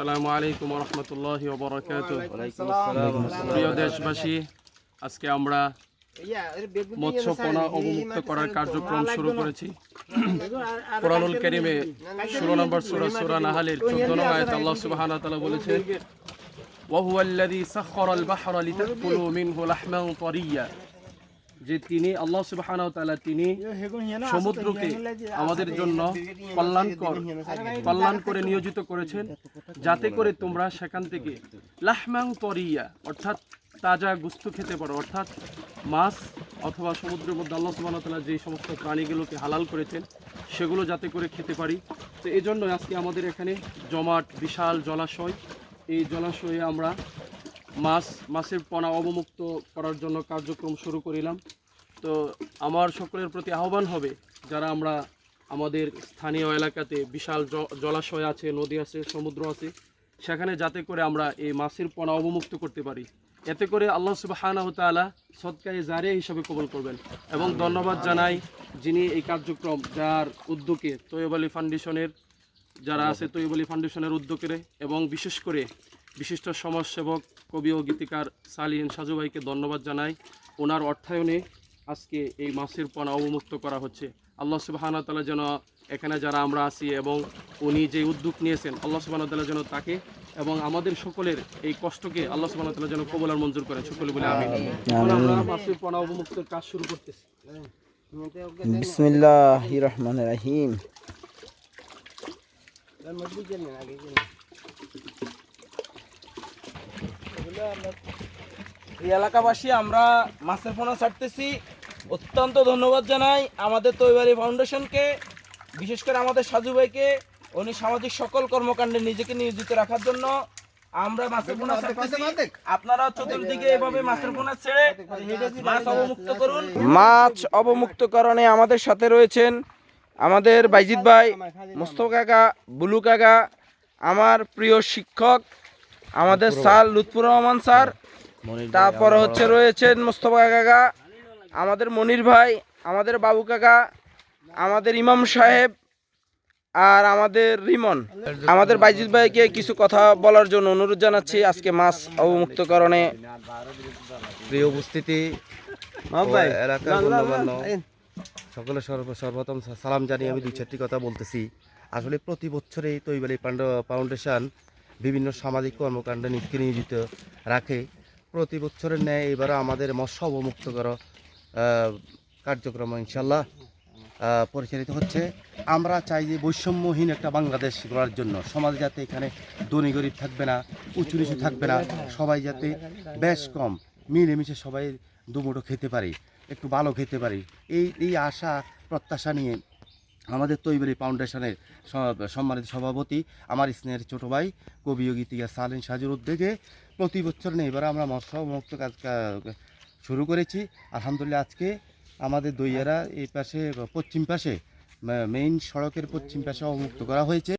আসসালামু আলাইকুম ওয়া রাহমাতুল্লাহি ওয়া বারাকাতুহু। প্রিয় দেশবাসী, আজকে আমরা মৎস্যপণা অবমুক্ত করার কার্যক্রম শুরু করেছি। কোরআনুল কারীমে 16 নম্বর সূরা সূরা নাহলের 14 নং আয়াতে আল্লাহ সুবহানাহু ওয়া তাআলা বলেছেন, ওয়া হুয়াল্লাযী সাখখারাল বাহরা লিতাকুলু মিনহু লাহমান তারিয়্যা, যে তিনি আল্লাহ সুবহানাহু ওয়া তাআলা তিনি সমুদ্রকে আমাদের জন্য কল্যাণ করে নিয়োজিত করেছেন, যাতে করে তোমরা সেখান থেকে লাহমান তারিয়্যা অর্থাৎ তাজা গোশত খেতে পারো। অর্থাৎ মাছ অথবা সমুদ্রের মধ্যে আল্লাহ সুবহানাহু ওয়া তাআলা যে সমস্ত প্রাণীগুলোকে হালাল করেছেন সেগুলো যাতে করে খেতে পারি। তো এই জন্য আজকে আমাদের এখানে জমাট বিশাল জলাশয়, এই জলাশয়ে আমরা মাছের পোনা অবমুক্ত করার জন্য কার্যক্রম শুরু করিলাম। তো আমার সকলের প্রতি আহ্বান হবে, যারা আমরা আমাদের স্থানীয় এলাকাতে বিশাল জলাশয় আছে, নদী আছে, সমুদ্র আছে, সেখানে যাতে করে আমরা এই মাছের পোনা অবমুক্ত করতে পারি। এতে করে আল্লাহ সুবহানাহু ওয়া তাআলা সদকায়ে জারিয়া হিসাবে কবুল করবেন। এবং ধন্যবাদ জানাই যিনি এই কার্যক্রম, যার উদ্যোগে তৈয়ব আলী ফাউন্ডেশনের যারা আছে, তৈয়ব আলী ফাউন্ডেশনের উদ্যোগে, এবং বিশেষ করে বিশিষ্ট সমাজসেবক, কবি ও গীতিকার সালিহিন সাজু ভাইকে ধন্যবাদ জানাই। ওনার অর্থায়নে আজকে এই মাছের পোনা অবমুক্ত করা হচ্ছে। আল্লাহ সুবহানাহু ওয়া তাআলা যেন এখানে যারা আমরা আছি এবং উনি যে উদ্যোগ নিয়েছেন, আল্লাহ সুবহানাহু ওয়া তাআলা যেন তাকে এবং আমাদের সকলের এই কষ্টকে আল্লাহ সুবহানাহু ওয়া তাআলা যেন কবুল আর মঞ্জুর করেন। সকলে বলে আমিন। এখন আমরা মাছের পোনা অবমুক্তের কাজ শুরু করতেছি। বিসমিল্লাহির রহমানির রহিম। এই এলাকাবাসী আমরা মাছের পোনা ছাড়তেছি। অত্যন্ত ধন্যবাদ জানাই আমাদের তৈয়ব আলী ফাউন্ডেশনকে, বিশেষ করে আমাদের সাজু ভাইকে। উনি সামাজিক সকল কর্মকাণ্ডে নিজেকে নিয়োজিত রাখার জন্য আমরা মাছের পোনা ছাড়তেছি। আপনারা চতুর্দিকে এভাবে মাছের পোনা ছেড়ে মাছ অবমুক্ত করুন। মাছ অবমুক্তকরণে আমাদের সাথে রয়েছেন আমাদের বাইজিদ ভাই, মোস্তফা কাকা, বুলু কাকা, আমার প্রিয় শিক্ষক আমাদের স্যার লুৎফুর রহমান স্যার, তারপরে রয়েছেন মোস্তফা কাকা, আমাদের মনির ভাই, আমাদের বাবু কাকা, আমাদের ইমাম সাহেব, আর আমাদের রিমন। আমাদের বাইজিদ ভাইকে কিছু কথা বলার জন্য অনুরোধ জানাচ্ছি আজকে মাছ অবমুক্তকরণে। প্রিয় উপস্থিতি, এলাকার গণ্যমান্য সকলে সর্বপ্রথম সালাম জানিয়ে আমি দুই চারটি কথা বলতেছি। আসলে প্রতি বছরেই তৈয়ব আলী ফাউন্ডেশন বিভিন্ন সামাজিক কর্মকাণ্ডে নিজেকে নিয়োজিত রাখে। প্রতি বছরের ন্যায় এবারও আমাদের মৎস্য অবমুক্ত করা কার্যক্রম ইনশাল্লাহ পরিচালিত হচ্ছে। আমরা চাই যে বৈষম্যহীন একটা বাংলাদেশ গড়ার জন্য সমাজ যাতে এখানে ধনী গরিব থাকবে না, উঁচু নিচু থাকবে না, সবাই যাতে বেশ কম মিলেমিশে সবাই দুমুঠো খেতে পারি, একটু ভালো খেতে পারি, এই আশা প্রত্যাশা নিয়ে আমাদের তৈয়ব আলী ফাউন্ডেশনের সম্মানিত সভাপতি, আমার স্নেহের ছোটো ভাই, কবি ও গীতিকার সালিহিন সাজুর উদ্যোগে প্রতি বছর নেই এবার আমরা মৎস্য মুক্ত কাজ শুরু করেছি। আলহামদুলিল্লাহ আজকে আমাদের দইয়ারা এই পাশে পশ্চিম পাশে মেইন সড়কের পশ্চিম পাশে অবমুক্ত করা হয়েছে।